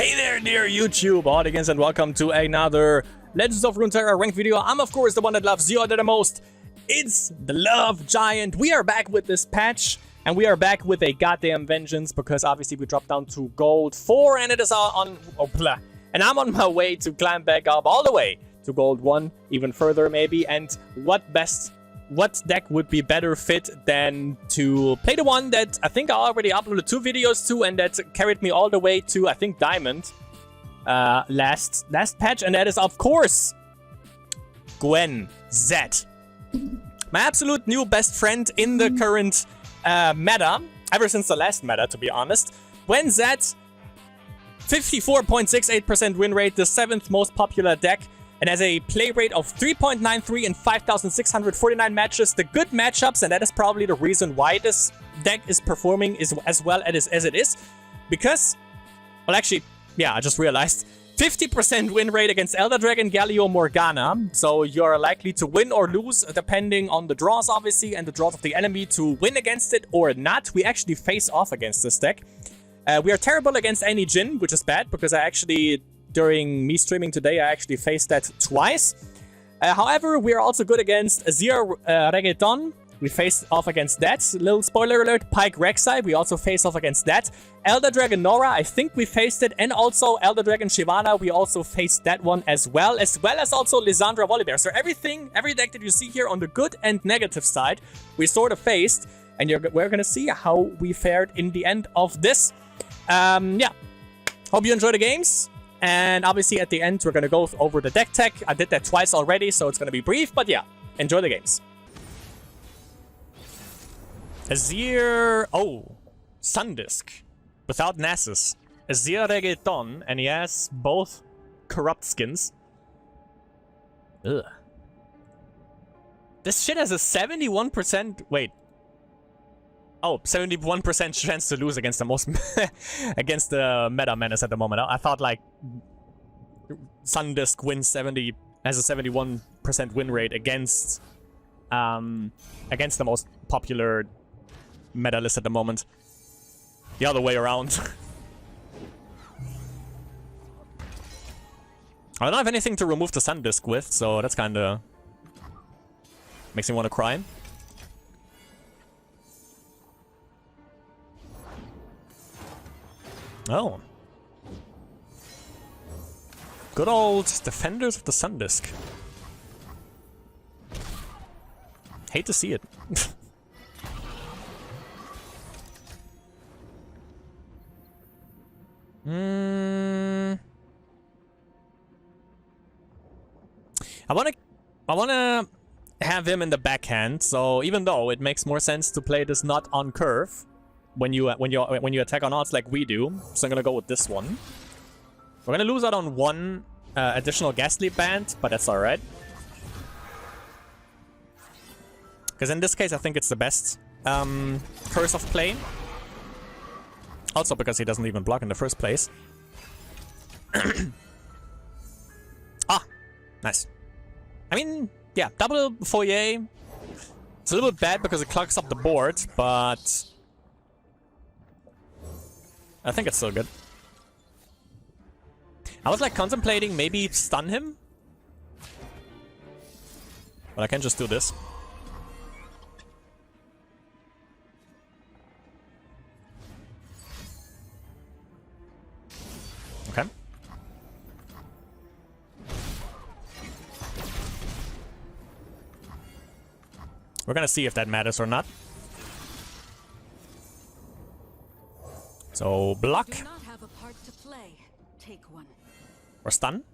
Hey there, dear YouTube audience, and welcome to another Legends of Runeterra ranked video. I'm of course the one that loves Yoda the most. It's the Love Giant. We are back with this patch, and we are back with a goddamn vengeance because obviously we dropped down to gold 4, and it is on and I'm on my way to climb back up all the way to gold 1, even further maybe. And what deck would be better fit than to play the one that I think I already uploaded 2 videos to, and that carried me all the way to, I think, Diamond last patch, and that is, of course, Gwen Z. My absolute new best friend in the current meta, ever since the last meta, to be honest. Gwen Z, 54.68% win rate, the 7th most popular deck. It has a play rate of 3.93 in 5,649 matches. The good matchups, and that is probably the reason why this deck is performing as well as it is. Because, well, actually, yeah, I just realized, 50% win rate against Elder Dragon, Galio, Morgana. So you're likely to win or lose, depending on the draws, obviously, and the draws of the enemy to win against it or not. We actually face off against this deck. We are terrible against any Jhin, which is bad, because I actually... During me streaming today, I actually faced that twice. However, we are also good against Azir Reggaeton. We faced off against that. Little spoiler alert, Pyke Rek'Sai, we also faced off against that. Elder Dragon Nora, I think we faced it. And also Elder Dragon Shyvana, we also faced that one as well as also Lysandra Volibear. So every deck that you see here on the good and negative side, we sort of faced. And we're gonna see how we fared in the end of this. Yeah. Hope you enjoy the games. And obviously at the end, we're going to go over the deck tech. I did that twice already, so it's going to be brief. But yeah, enjoy the games. Azir... Oh, Sundisk. Without Nasus. Azir Reggaeton, and he has both corrupt skins. Ugh. This shit has a 71%... Wait. Oh, 71% chance to lose against the most against the meta menace at the moment. I thought like Sundisk has a 71% win rate against the most popular meta list at the moment. The other way around. I don't have anything to remove the Sundisk with, so that's kind of makes me want to cry. Oh. Good old Defenders of the Sundisk. Hate to see it. I wanna have him in the backhand, so even though it makes more sense to play this not on curve when you attack on odds like we do, so I'm gonna go with this one. We're gonna lose out on one additional Ghastly Band, but that's alright. Because in this case, I think it's the best Curse of play. Also because he doesn't even block in the first place. Ah, nice. I mean, yeah, double Foyer. It's a little bit bad because it clogs up the board, but I think it's still good. I was like contemplating maybe stun him. But I can just do this. Okay. We're gonna see if that matters or not. So block. Do not have a part to play. Take one. Or stun.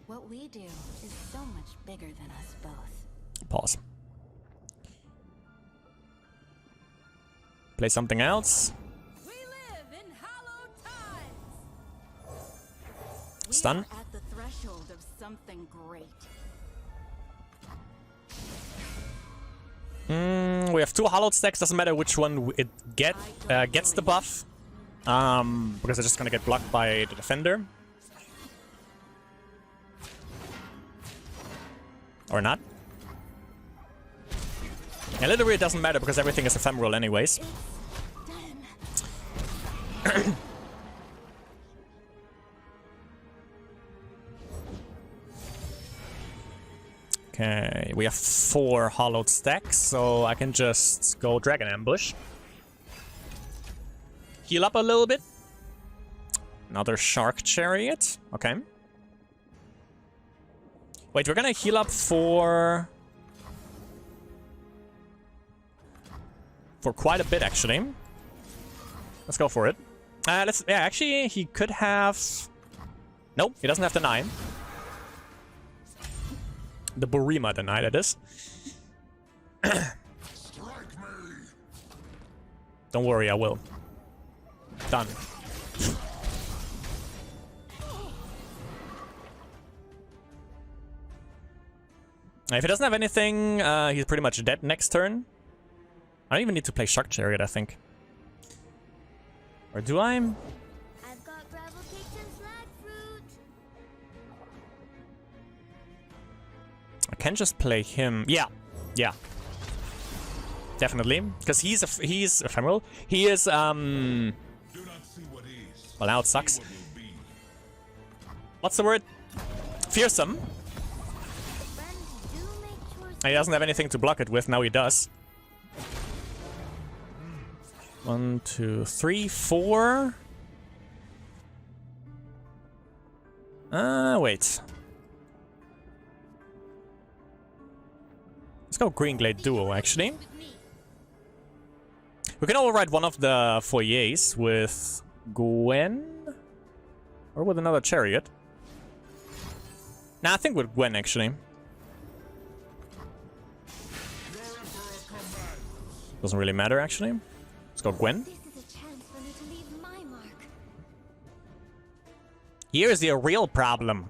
What we do is so much bigger than us both. Pause. Play something else. We live in hallowed times. Stun. We are at the threshold of something great. We have 2 hallowed stacks, doesn't matter which one it gets the buff. Because they're just gonna get blocked by the defender. Or not. Yeah, literally it doesn't matter because everything is ephemeral anyways. Okay, we have 4 hollowed stacks, so I can just go Dragon Ambush. Heal up a little bit. Another Shark Chariot. Okay. Wait, we're gonna heal up for quite a bit, actually. Let's go for it. Yeah, actually, he could have... Nope, he doesn't have the 9. The Burima deny, that is. Don't worry, I will. Done. If he doesn't have anything, he's pretty much dead next turn. I don't even need to play Shark Chariot, I think. Or do I? I've got gravel cakes and slag fruit. I can just play him. Yeah, yeah, definitely, because he's ephemeral. He is well, now it sucks. What's the word? Fearsome. He doesn't have anything to block it with. Now he does. 1, 2, 3, 4. Wait. Let's go Green Glade Duo, actually. We can override one of the foyers with Gwen. Or with another chariot. Nah, I think with Gwen, actually. Doesn't really matter, actually. Let's go Gwen. This is a chance for me to leave my mark. Here's the real problem.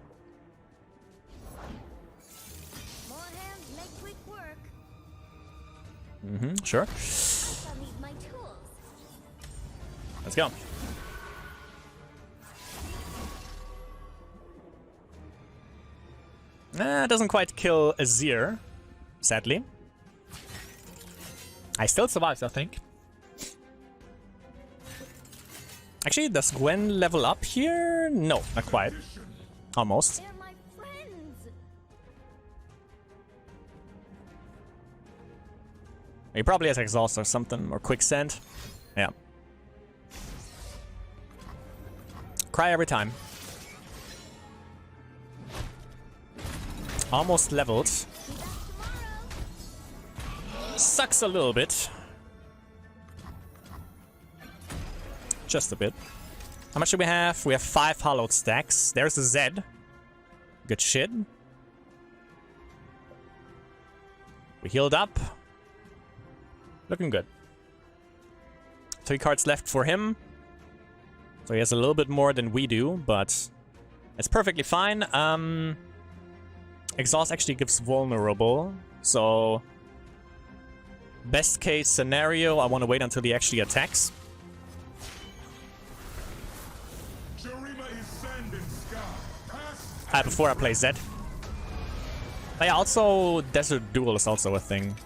More hands make quick work. Sure. I'll need my tools. Let's go. It doesn't quite kill Azir, sadly. I still survived, I think. Actually, does Gwen level up here? No, not quite. Almost. They're my friends. He probably has exhaust or something, or quicksand. Yeah. Cry every time. Almost leveled. Sucks a little bit. Just a bit. How much do we have? We have 5 hollowed stacks. There's a Z. Good shit. We healed up. Looking good. 3 cards left for him. So he has a little bit more than we do, but it's perfectly fine. Exhaust actually gives vulnerable, so best case scenario, I want to wait until he actually attacks. Before I play Zed. But yeah, also Desert Duel is also a thing.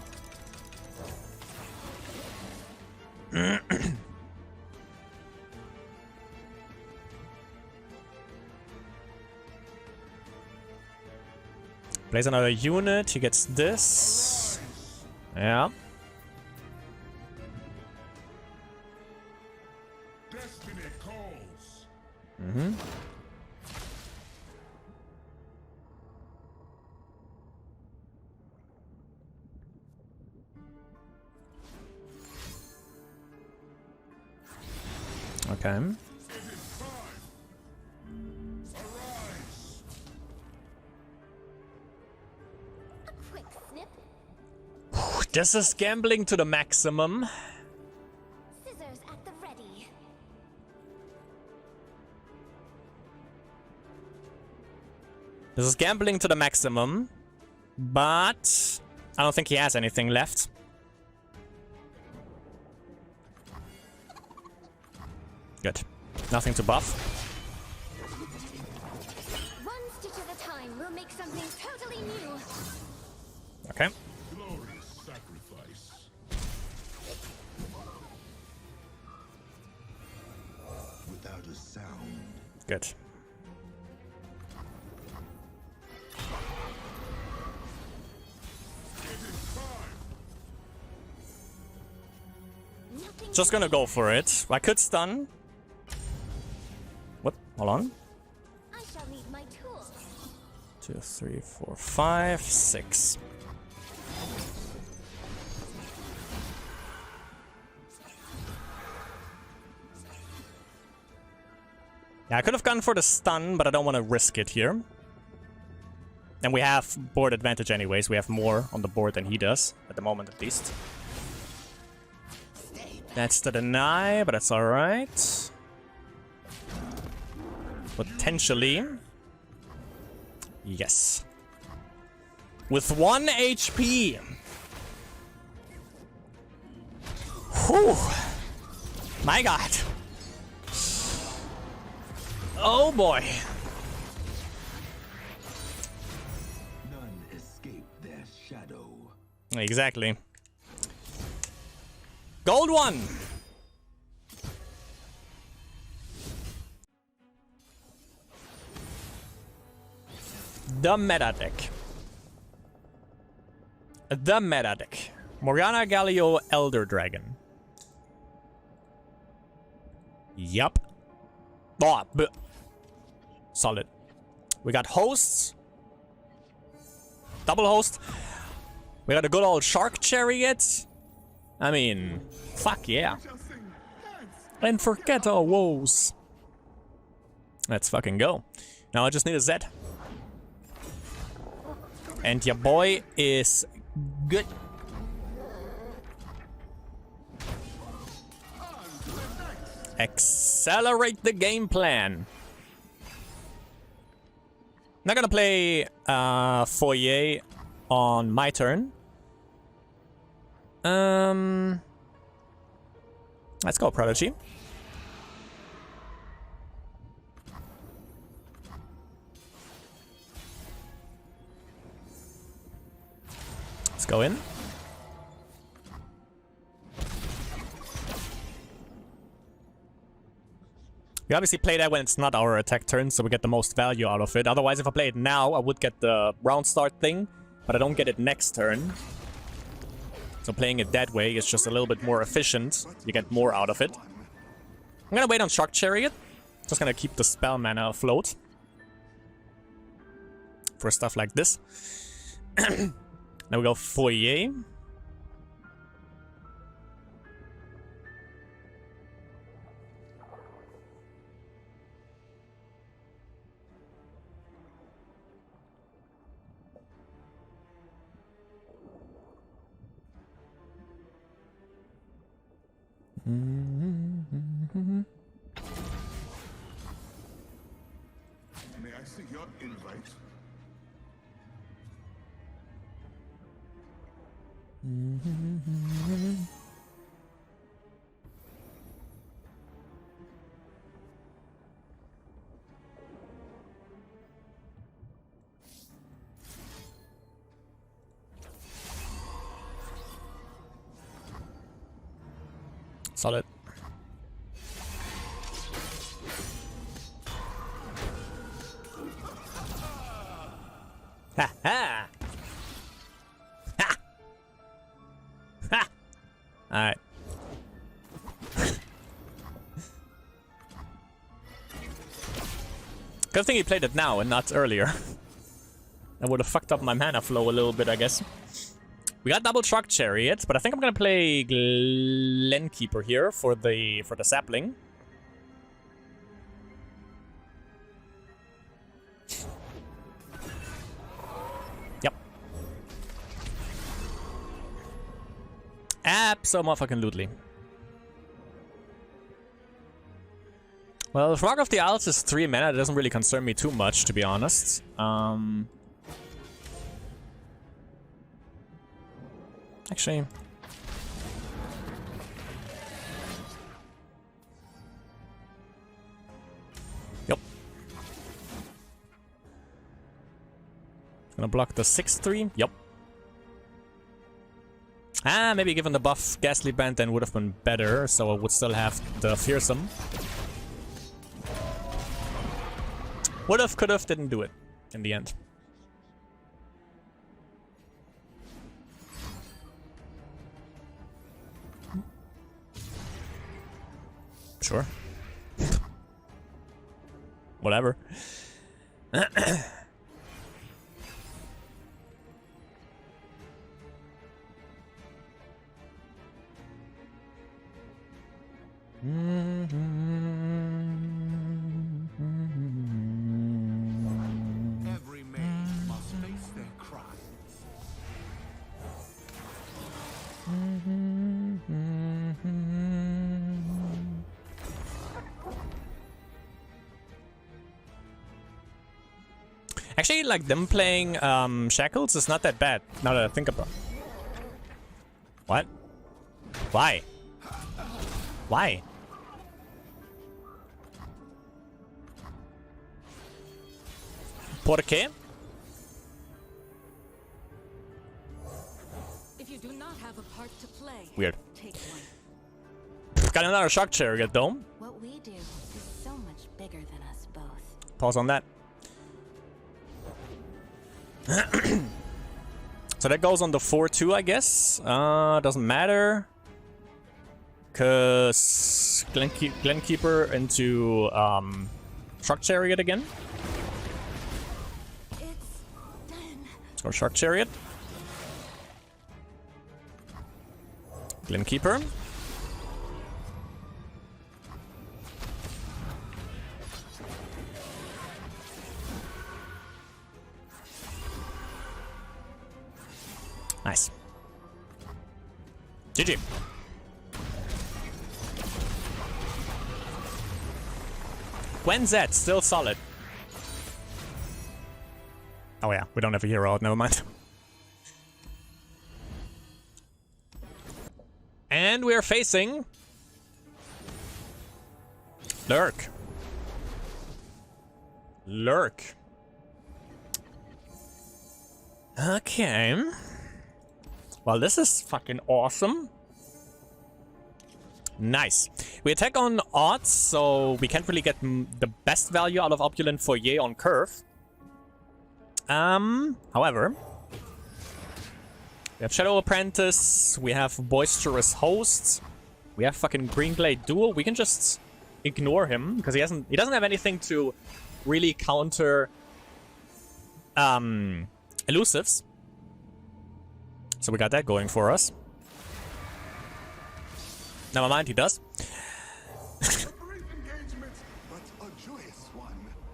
Plays another unit, he gets this. Yeah. Mm-hmm. Okay. A quick snip. This is gambling to the maximum. Scissors at the ready. This is gambling to the maximum. But I don't think he has anything left. Good. Nothing to buff. One stitch at a time, we'll make something totally new. Okay. Glorious sacrifice. Without a sound. Good. Just gonna go for it. I could stun. What? Hold on. I shall need my tools. 2, 3, 4, 5, 6. Yeah, I could have gone for the stun, but I don't want to risk it here. And we have board advantage anyways. We have more on the board than he does, at the moment at least. That's the deny, but that's alright. Potentially. Yes. With 1 HP. Whew. My god. Oh boy. None escape their shadow. Exactly. Gold 1. The meta deck. The meta deck. Morgana, Galio, Elder Dragon. Yup. Oh, solid. We got hosts. Double host. We got a good old Shark Chariot. I mean, fuck yeah. And forget our woes. Let's fucking go. Now I just need a Z. And your boy is good. Accelerate the game plan. Not gonna play Foyer on my turn. Let's go, Prodigy. Let's go in. We obviously play that when it's not our attack turn, so we get the most value out of it. Otherwise, if I play it now, I would get the round start thing, but I don't get it next turn. So playing it that way is just a little bit more efficient. You get more out of it. I'm gonna wait on Shark Chariot. Just gonna keep the spell mana afloat. For stuff like this. Now we go Foyer. May I see your invite? Solid. Ha ha! Ha! Ha! Alright. Good thing he played it now and not earlier. That would have fucked up my mana flow a little bit, I guess. We got double Shark Chariot, but I think I'm gonna play Glenkeeper here for the sapling. Yep. Abso-motherfucking-lutely. Well, Frog of the Isles is 3 mana. It doesn't really concern me too much, to be honest. Actually... Yep. Gonna block the 6-3. Yep. Ah, maybe given the buff Ghastly Band then would have been better, so I would still have the Fearsome. Would've, could've, didn't do it in the end. Sure. Whatever. Every mage must face their crimes. Actually, like them playing Shackles is not that bad, now that I think about it. What? Why? Why? ¿Por qué? If you do not have a part to play, Weird. take one. Got another shock chariot though. What we do is so much bigger than us both. Pause on that. So that goes on the 4-2, I guess. Doesn't matter. Cause Glenkeeper into Shock Chariot again. It's done. Let's go Shock Chariot. Glenkeeper. Nice. GG. Gwen Z, still solid. Oh yeah, we don't have a hero out, never mind. And we're facing... Lurk. Lurk. Okay. Well, this is fucking awesome. Nice. We attack on odds, so we can't really get the best value out of Opulent Foyer on curve. However, we have Shadow Apprentice, we have Boisterous Host, we have fucking Greenglade Duel. We can just ignore him because he doesn't have anything to really counter elusives. So we got that going for us. Never mind, he does.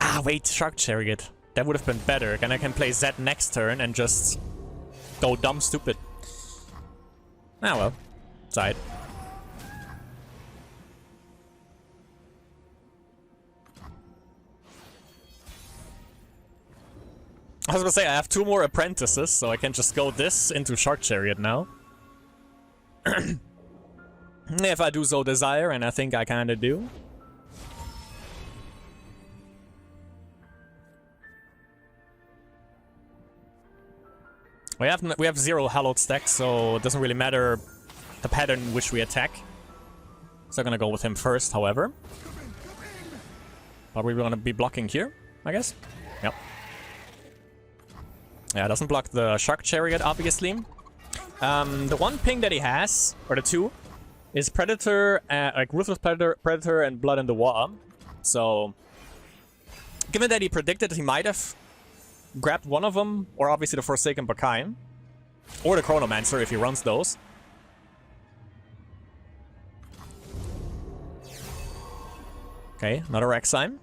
Ah, wait, Shark Chariot. That would have been better. Then I can play Z next turn and just go dumb stupid. Ah well, side. I was gonna say, I have 2 more apprentices, so I can just go this into Shark Chariot now. If I do so desire, and I think I kinda do. We have 0 hallowed stacks, so it doesn't really matter the pattern in which we attack. So I'm gonna go with him first, however. But we're gonna be blocking here, I guess. Yep. Yeah, it doesn't block the Shark Chariot, obviously. The one ping that he has, or the 2, is Predator, like Ruthless Predator and Blood in the Water. So, given that he predicted he might have grabbed one of them, or obviously the Forsaken Bakai, or the Chronomancer if he runs those. Okay, another Exime.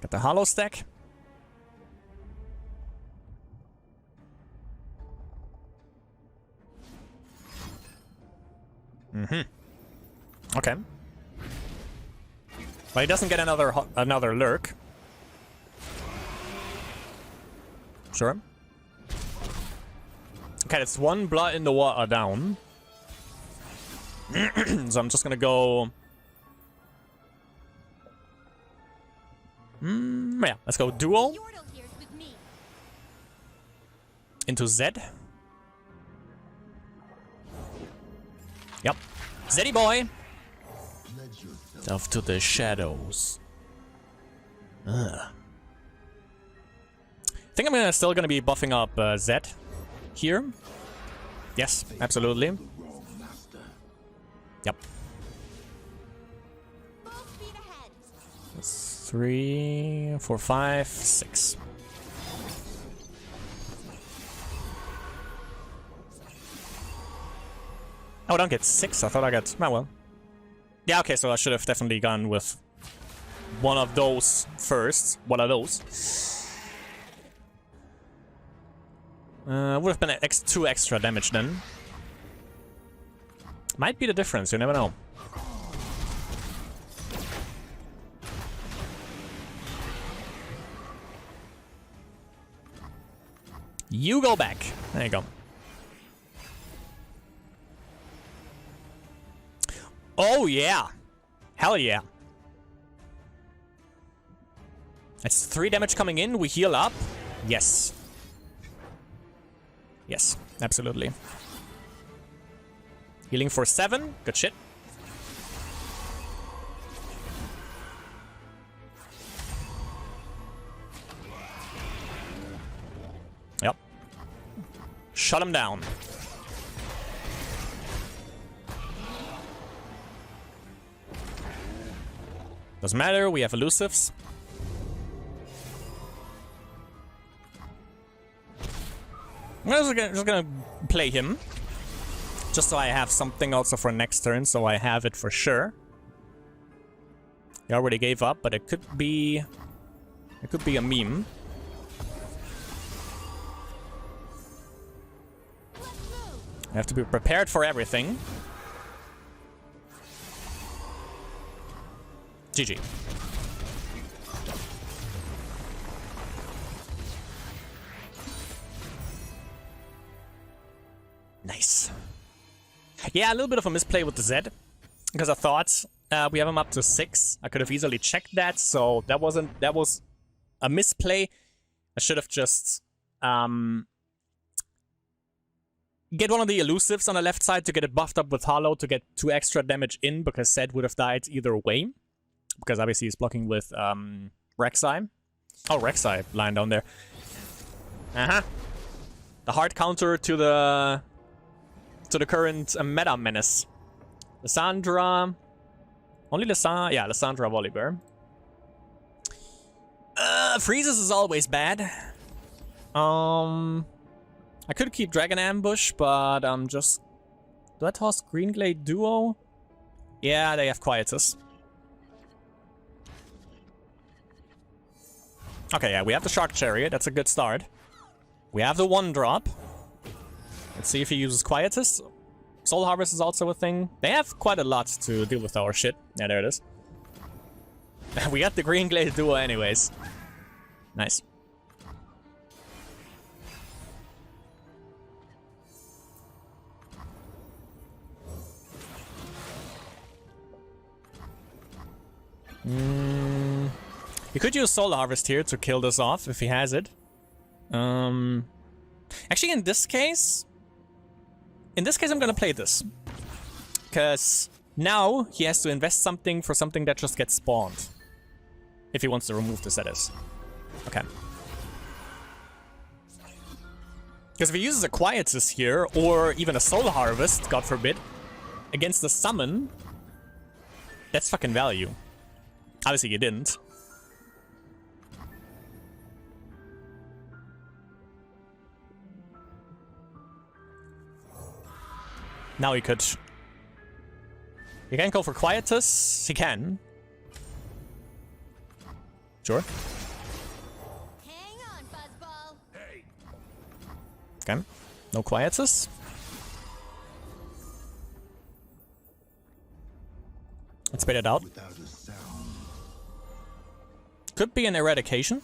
Got the Hollow stack. Okay. But he doesn't get another lurk. Sure. Okay, it's 1 Blood in the Water down. So I'm just gonna go... yeah, let's go Duo. Into Z. Yep. Zeddy boy. Off to the shadows. I think I'm still gonna be buffing up Z here. Yes, absolutely. Yep. Full speed ahead. That's 3, 4, 5, 6. Oh, I don't get 6. I thought I got... Oh, well. Yeah, okay, so I should have definitely gone with one of those first. One of those. Would have been 2 extra damage then. Might be the difference, you never know. You go back. There you go. Oh yeah! Hell yeah. That's 3 damage coming in, we heal up. Yes. Yes, absolutely. Healing for 7, good shit. Yep. Shut him down. Doesn't matter, we have elusives. I'm just gonna play him. Just so I have something also for next turn, so I have it for sure. He already gave up, but it could be... It could be a meme. I have to be prepared for everything. GG. Nice. Yeah, a little bit of a misplay with the Z, because I thought we have him up to 6. I could have easily checked that, so that was a misplay. I should have just get one of the elusives on the left side to get it buffed up with Hollow to get 2 extra damage in, because Zed would have died either way. Because obviously he's blocking with Rek'Sai. Oh, Rek'Sai lying down there. Uh-huh. The hard counter to the current meta menace. Lissandra. Only Lissandra. Yeah, Lissandra Volibear. Freezes is always bad. I could keep Dragon Ambush, but just... Do I toss Greenglade Duo? Yeah, they have Quietus. Okay, yeah, we have the Shark Chariot. That's a good start. We have the 1-drop. Let's see if he uses Quietus. Soul Harvest is also a thing. They have quite a lot to deal with our shit. Yeah, there it is. We got the Greenglade Duo anyways. Nice. He could use Soul Harvest here to kill this off if he has it. Actually, in this case, I'm gonna play this. Because now he has to invest something for something that just gets spawned. If he wants to remove this, that is. Okay. Because if he uses a Quietus here, or even a Soul Harvest, God forbid, against the summon, that's fucking value. Obviously, you didn't. Now he could. He can go for Quietus. He can. Sure. Hang on, Buzzball. Hey, Okay. No Quietus. Let's spit it out. without a sound. Could be an Eradication.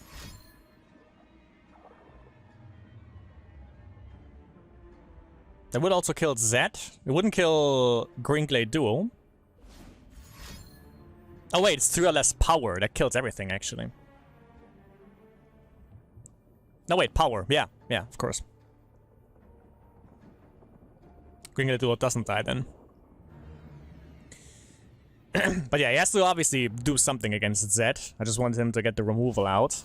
That would also kill Zed. It wouldn't kill Greenglade Duo. Oh wait, it's 3 or less power. That kills everything, actually. No wait, power. Yeah, of course. Greenglade Duo doesn't die then. But yeah, he has to obviously do something against Zed. I just wanted him to get the removal out.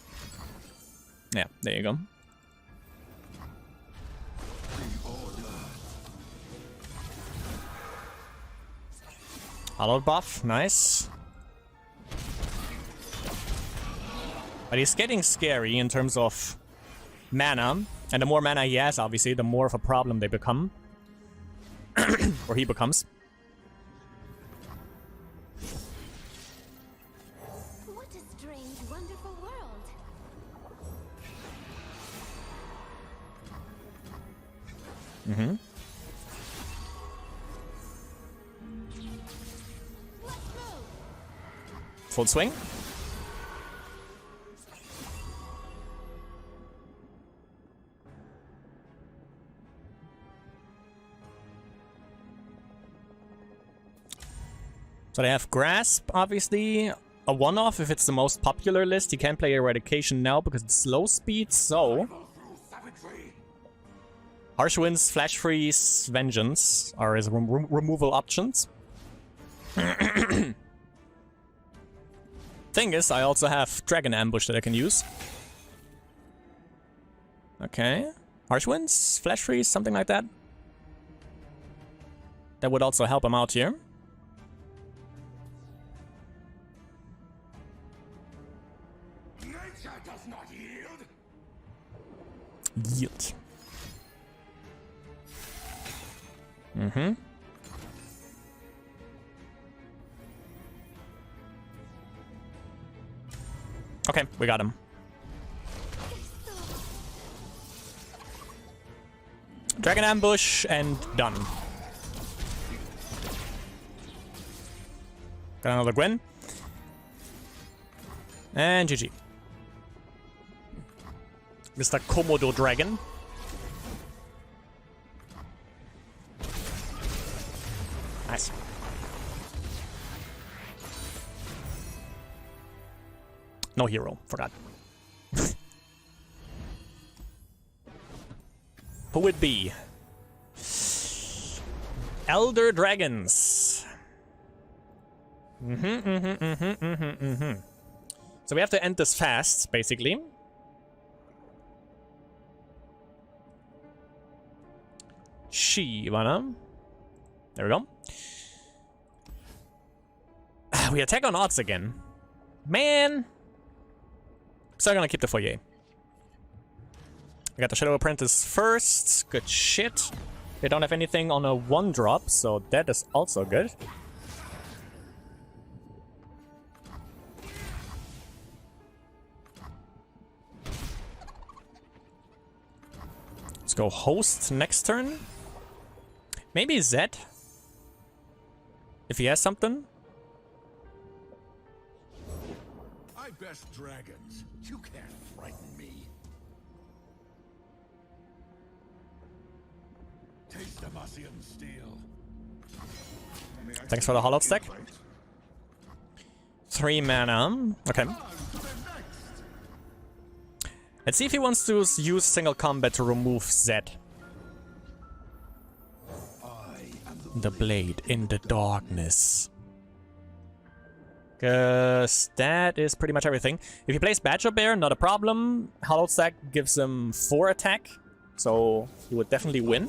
Yeah, there you go. Hollow buff, nice. But he's getting scary in terms of mana. And the more mana he has, obviously, the more of a problem they become. Or he becomes. What a strange, wonderful world. Mm-hmm. Let's move. Full swing. So they have Grasp, obviously. A one-off if it's the most popular list. You can't play Eradication now because it's slow speed, so... Harsh Winds, Flash Freeze, Vengeance are his removal options. Thing is, I also have Dragon Ambush that I can use. Okay. Harsh Winds, Flash Freeze, something like that. That would also help him out here. Nature does not yield. Yield. Mm-hmm. Okay, we got him. Dragon Ambush and done. Got another Gwen. And GG. Mr. Komodo Dragon. Nice. No hero, forgot. Who would be? Elder Dragons. So we have to end this fast, basically. Shivana. There we go. We attack on odds again. Man. Still gonna keep the foyer. I got the Shadow Apprentice first. Good shit. They don't have anything on a 1-drop, so that is also good. Let's go host next turn. Maybe Zed. If he has something. I best dragons. You can't frighten me. Taste Demacian steel. Thanks for the hollow stack. 3 mana. Okay. Let's see if he wants to use single combat to remove Zed. The blade in the darkness. Cause that is pretty much everything. If he plays Badger Bear, not a problem. Hollow Stack gives him 4 attack, so he would definitely win.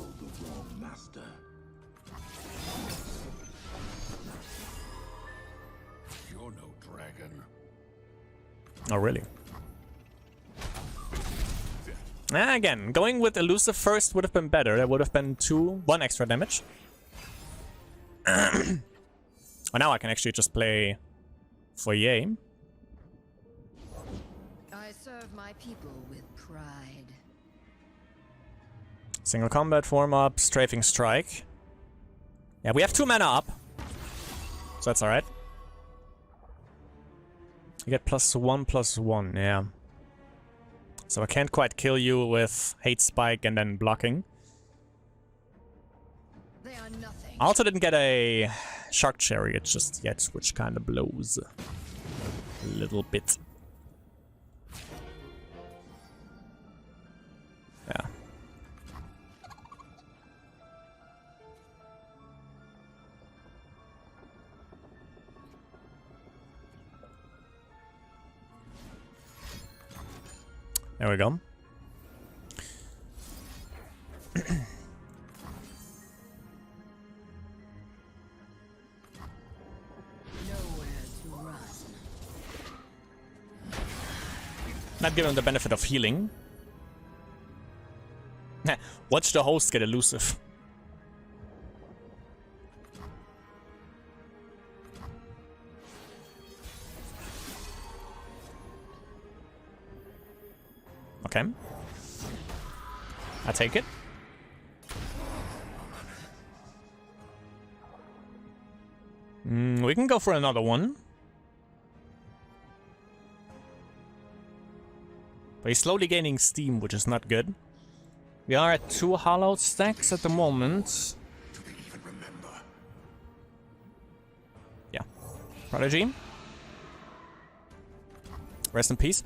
You're no dragon. Oh, really? Again, going with Elusive first would have been better. That would have been 1 extra damage. Oh, now I can actually just play Foyer. I serve my people with pride. Single combat, form up, strafing strike. Yeah, we have 2 mana up. So that's alright. You get +1/+1, yeah. So I can't quite kill you with Hate Spike and then blocking. They are nothing. I also didn't get a Shark Chariot just yet, which kind of blows a little bit. Yeah. There we go. Not give him the benefit of healing. Watch the host get elusive. Okay. I take it. We can go for another one. But he's slowly gaining steam, which is not good. We are at 2 hollowed stacks at the moment. Do they even remember? Yeah. Prodigy. Rest in peace.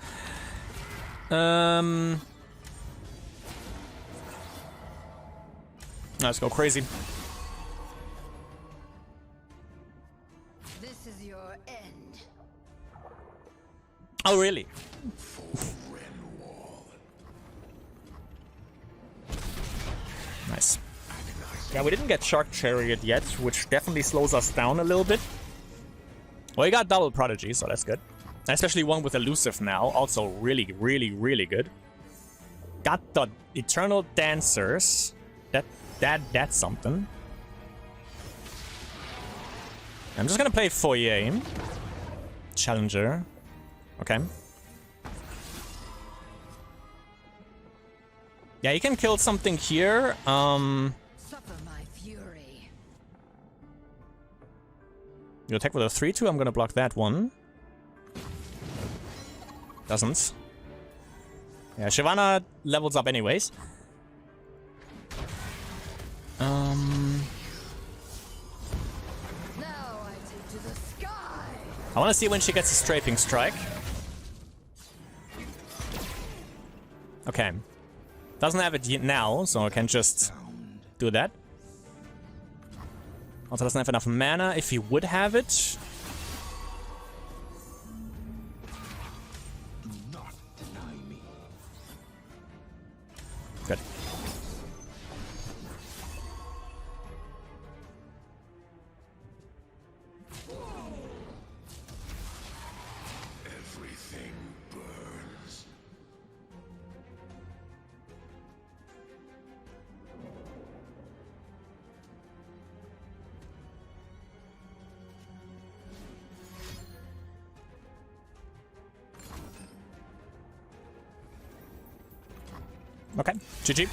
Let's go crazy. This is your end. Oh, really? Nice. Yeah, we didn't get Shark Chariot yet, which definitely slows us down a little bit. Well, we got double Prodigy, so that's good. Especially one with Elusive now, also really, really, really good. Got the Eternal Dancers. That's something. I'm just gonna play Foyer. Challenger. Okay. Yeah, you can kill something here. Suffer my fury. You attack with a 3-2. I'm gonna block that one. Doesn't. Yeah, Shyvana levels up anyways. Now I take to the sky. I want to see when she gets a Strafing Strike. Okay. Doesn't have it yet now, so I can just do that. Also doesn't have enough mana. If he would have it... Do not deny me. Good. Everything burns. Okay, GG.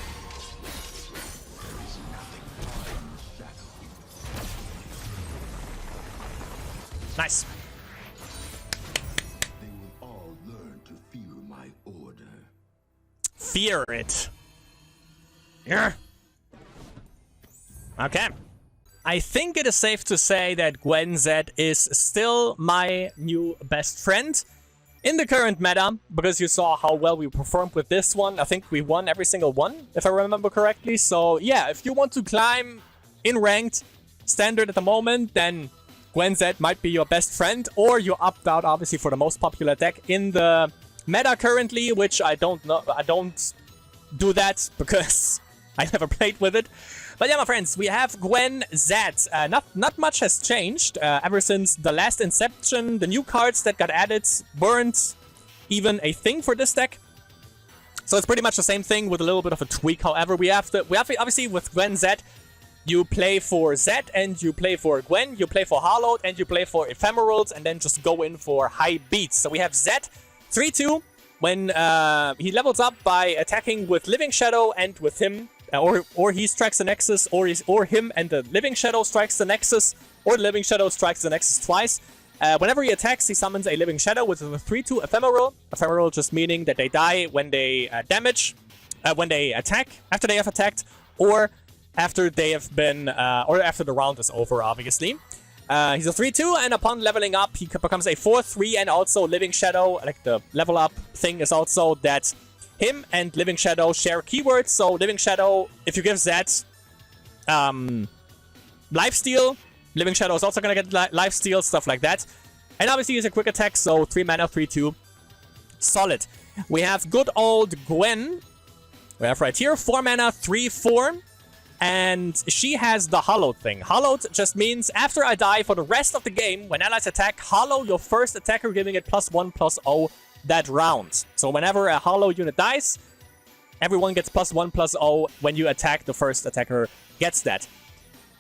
Nice. They will all learn to fear my order. Fear it. Yeah. Okay. I think it is safe to say that Gwen Z is still my new best friend in the current meta, because you saw how well we performed with this one. I think we won every single one, if I remember correctly. So yeah, if you want to climb in ranked standard at the moment, then Gwen Z might be your best friend, or you opt out obviously for the most popular deck in the meta currently, which I don't know. I don't do that because I never played with it. But yeah, my friends, we have Gwen Z. Not much has changed ever since the last Inception. The new cards that got added weren't even a thing for this deck. So it's pretty much the same thing with a little bit of a tweak. However, we have obviously with Gwen Z, you play for Z and you play for Gwen, you play for Hollowed and you play for Ephemerals, and then just go in for high beats. So we have Z 3-2 when he levels up by attacking with Living Shadow and with him. Or he strikes the Nexus, or him and the Living Shadow strikes the Nexus, or the Living Shadow strikes the Nexus twice. Whenever he attacks, he summons a Living Shadow with a 3-2 Ephemeral. Ephemeral just meaning that they die when they when they attack, after they have attacked, or after they have been, or after the round is over, obviously. He's a 3-2, and upon leveling up, he becomes a 4-3, and also Living Shadow, like the level up thing is also that him and Living Shadow share keywords. So Living Shadow, if you give that lifesteal, Living Shadow is also going to get lifesteal, stuff like that. And obviously he's a quick attack, so 3 mana, 3-2. Solid. We have good old Gwen. We have right here 4 mana, 3-4. And she has the Hollowed thing. Hollowed just means after I die for the rest of the game, when allies attack, hollow your first attacker, giving it +1/+0 that round. So whenever a hollow unit dies, everyone gets +1/+0. When you attack, the first attacker gets that.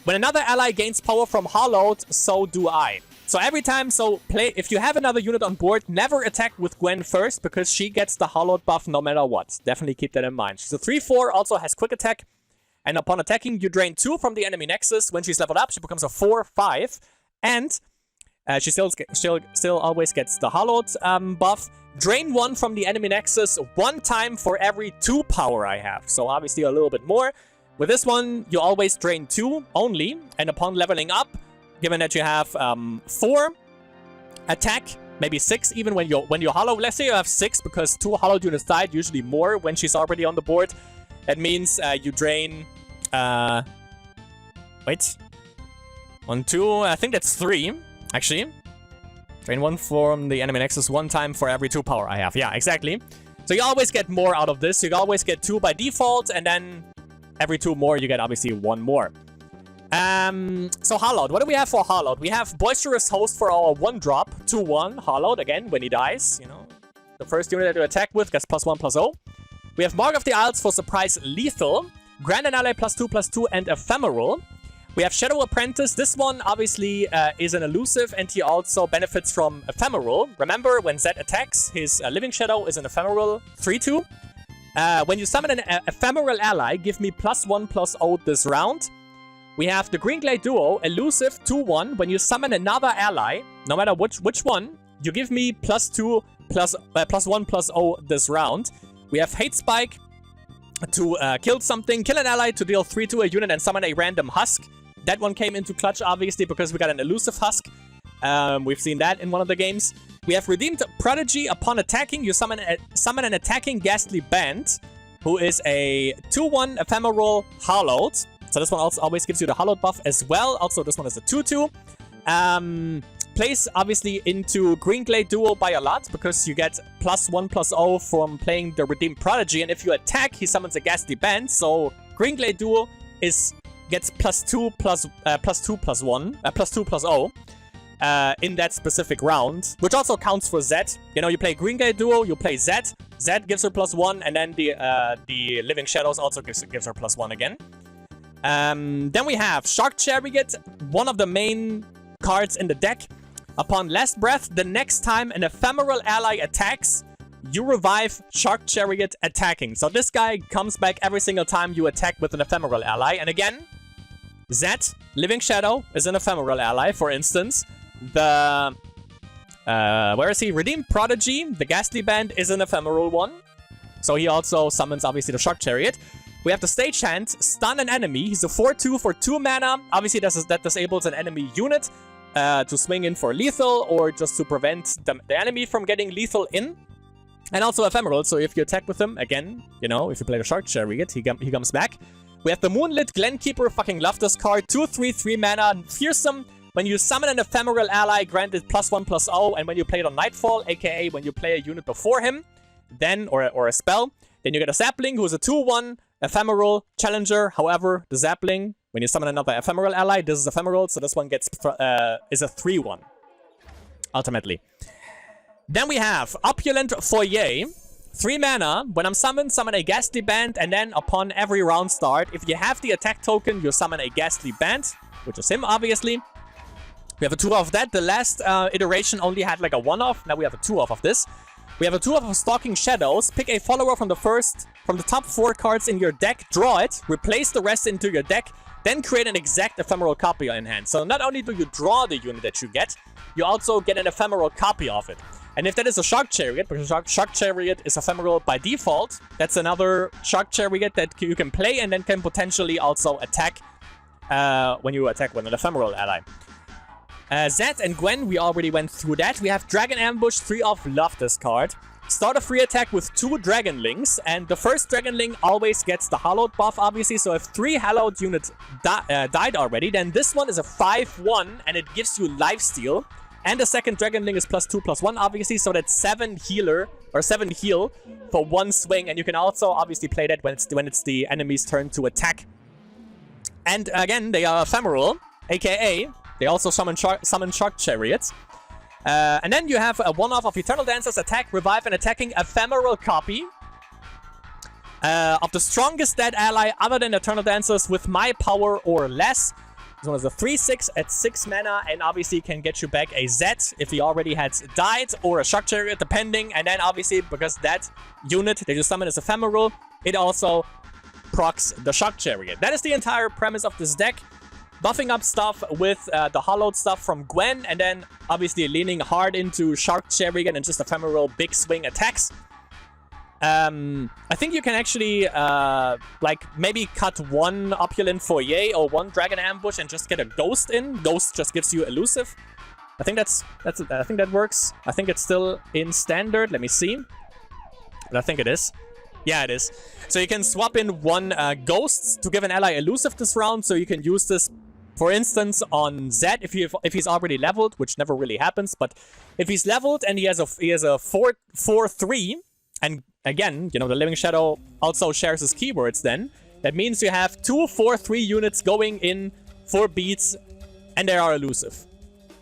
When another ally gains power from hollowed, so do I. So every time, if you have another unit on board, never attack with Gwen first, because she gets the hollowed buff no matter what. Definitely keep that in mind. She's a 3/4, also has quick attack, and upon attacking, you drain 2 from the enemy nexus. When she's leveled up, she becomes a 4/5, and she still always gets the hollowed buff. Drain 1 from the enemy nexus 1 time for every 2 power I have. So obviously a little bit more. With this one, you always drain 2 only, and upon leveling up, given that you have 4 attack, maybe 6 even when you hollow. Let's say you have 6 because 2 hollowed units died, usually more when she's already on the board. That means you drain... wait. 1, 2, I think that's 3, actually. Drain 1 from the enemy nexus 1 time for every 2 power I have. Yeah, exactly. So you always get more out of this. You always get 2 by default, and then every 2 more, you get obviously 1 more. So Hollowed. What do we have for Hollowed? We have Boisterous Host for our 1-drop. 2/1 Hollowed, again, when he dies. You know, the first unit that you attack with gets +1/+0. We have Mark of the Isles for Surprise Lethal. Grant an ally +2/+2 and Ephemeral. We have Shadow Apprentice. This one, obviously, is an elusive, and he also benefits from Ephemeral. Remember, when Zed attacks, his Living Shadow is an Ephemeral 3/2. When you summon an Ephemeral ally, give me +1/+0 this round. We have the Green Glade Duo, elusive 2/1. When you summon another ally, no matter which one, you give me +1/+0 this round. We have Hate Spike to kill something, kill an ally to deal 3 to a unit and summon a random husk. That one came into clutch, obviously, because we got an elusive husk. We've seen that in one of the games. We have Redeemed Prodigy. Upon attacking, you summon an attacking Ghastly Band, who is a 2/1 Ephemeral Hollowed. So this one also always gives you the Hollowed buff as well. Also, this one is a 2/2. Plays, obviously, into Green Glade Duo by a lot, because you get +1/+0 from playing the Redeemed Prodigy. And if you attack, he summons a Ghastly Band. So Green Glade Duo gets +2/+0 in that specific round, which also counts for Zed. You know, you play Green Glade Duo, you play Zed. Zed gives her +1, and then the Living Shadows also gives her +1 again. Then we have Shark Chariot, one of the main cards in the deck. Upon Last Breath, the next time an ephemeral ally attacks, you revive Shark Chariot attacking. So this guy comes back every single time you attack with an ephemeral ally. And again, Zed, Living Shadow, is an ephemeral ally, for instance. The... where is he? Redeemed Prodigy, the Ghastly Band, is an ephemeral one. So he also summons, obviously, the Shark Chariot. We have the Stagehand, stun an enemy. He's a 4/2 for 2 mana. Obviously, that disables an enemy unit to swing in for lethal, or just to prevent the enemy from getting lethal in. And also ephemeral, so if you attack with him, again, you know, if you play the Shark Chariot, he comes back. We have the Moonlit Glenkeeper, fucking love this card. 2/3, 3 mana, fearsome. When you summon an ephemeral ally, grant it +1/+0, and when you play it on Nightfall, aka when you play a unit before him, then, or a spell, then you get a Sapling, who is a 2/1 ephemeral challenger. However, the Sapling, when you summon another ephemeral ally, this is ephemeral, so this one gets is a 3/1, ultimately. Then we have Opulent Foyer, 3 mana. When I'm summoned, summon a Ghastly Band, and then upon every round start, if you have the attack token, you summon a Ghastly Band, which is him, obviously. We have a 2-off of that. The last iteration only had like a 1-off. Now we have a 2-off of this. We have a 2-off of Stalking Shadows. Pick a follower from the top 4 cards in your deck, draw it, replace the rest into your deck, then create an exact ephemeral copy in hand. So not only do you draw the unit that you get, you also get an ephemeral copy of it. And if that is a Shark Chariot, because Shark Chariot is ephemeral by default, that's another Shark Chariot that you can play and then can potentially also attack when you attack with an ephemeral ally. Zed and Gwen, we already went through that. We have Dragon Ambush, 3-off, love this card. Start a free attack with 2 Dragonlings, and the first Dragonling always gets the Hallowed buff, obviously. So if 3 Hallowed units died already, then this one is a 5/1, and it gives you lifesteal. And the second Dragonling is +2/+1, obviously, so that's 7 heal for 1 swing. And you can also obviously play that when it's the enemy's turn to attack. And again, they are ephemeral, aka they also summon Shark Chariots. And then you have a one-off of Eternal Dancer's attack, revive, and attacking ephemeral copy of the strongest dead ally other than Eternal Dancers with my power or less. This one is a 3/6 at 6 mana, and obviously can get you back a Z if he already had died, or a Shock Chariot, depending. And then obviously, because that unit that you summon is ephemeral, it also procs the Shock Chariot. That is the entire premise of this deck. Buffing up stuff with the hollowed stuff from Gwen, and then obviously leaning hard into Shock Chariot and just ephemeral big swing attacks. I think you can actually, like, maybe cut one Opulent Foyer or one Dragon Ambush and just get a Ghost in. Ghost just gives you elusive. I think I think that works. I think it's still in Standard. Let me see. But I think it is. Yeah, it is. So you can swap in one Ghost to give an ally elusive this round, so you can use this, for instance, on Zed if he's already leveled, which never really happens. But if he's leveled and he has a 4/3, and again, you know, the Living Shadow also shares his keywords then. That means you have 2 4/3 units going in for beats, and they are elusive.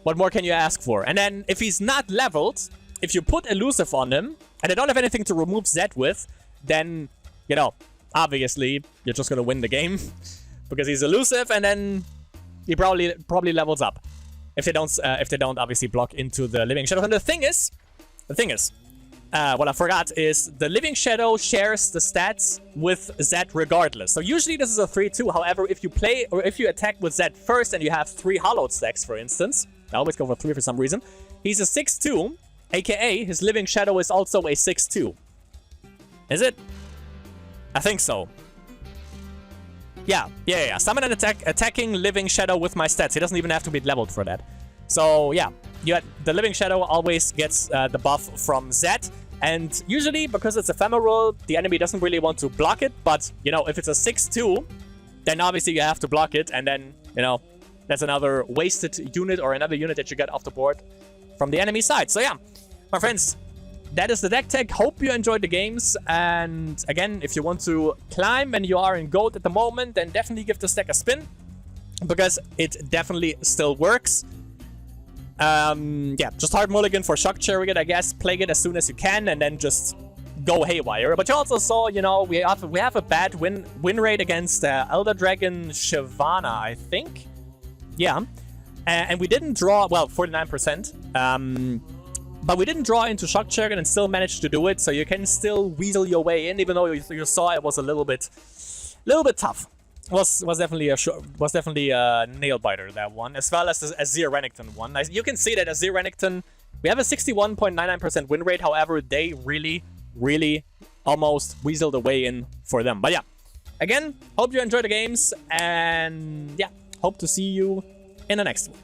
What more can you ask for? And then, if he's not leveled, if you put elusive on him, and they don't have anything to remove Zed with, then, you know, obviously, you're just gonna win the game. Because he's elusive, and then he probably levels up. If they don't obviously block into the Living Shadow. And the thing is, what I forgot is the Living Shadow shares the stats with Zed regardless. So usually this is a 3/2. However, if you play or if you attack with Zed first and you have 3 hollowed stacks, for instance, I always go for 3 for some reason. He's a 6/2, aka his Living Shadow is also a 6/2. Is it? I think so. Yeah. Summon and attacking Living Shadow with my stats. He doesn't even have to be leveled for that. So yeah. The Living Shadow always gets the buff from Zed, and usually, because it's ephemeral, the enemy doesn't really want to block it, but, you know, if it's a 6/2, then obviously you have to block it, and then, you know, that's another wasted unit or another unit that you get off the board from the enemy side. So yeah, my friends, that is the deck tech. Hope you enjoyed the games, and again, if you want to climb and you are in gold at the moment, then definitely give this deck a spin, because it definitely still works. Yeah, just hard mulligan for Shock Chariot, I guess. Plague it as soon as you can, and then just go haywire. But you also saw, you know, we have a bad win rate against Elder Dragon Shyvana, I think. Yeah, and we didn't draw, well, 49%. But we didn't draw into Shock Chariot and still managed to do it. So you can still weasel your way in, even though you saw it was a little bit tough. Was definitely a nail biter, that one, as well as the Azir Renekton one. You can see that Azir Renekton, we have a 61.99% win rate. However, they really almost weaseled the way in for them. But yeah, again, hope you enjoy the games, and yeah, hope to see you in the next one.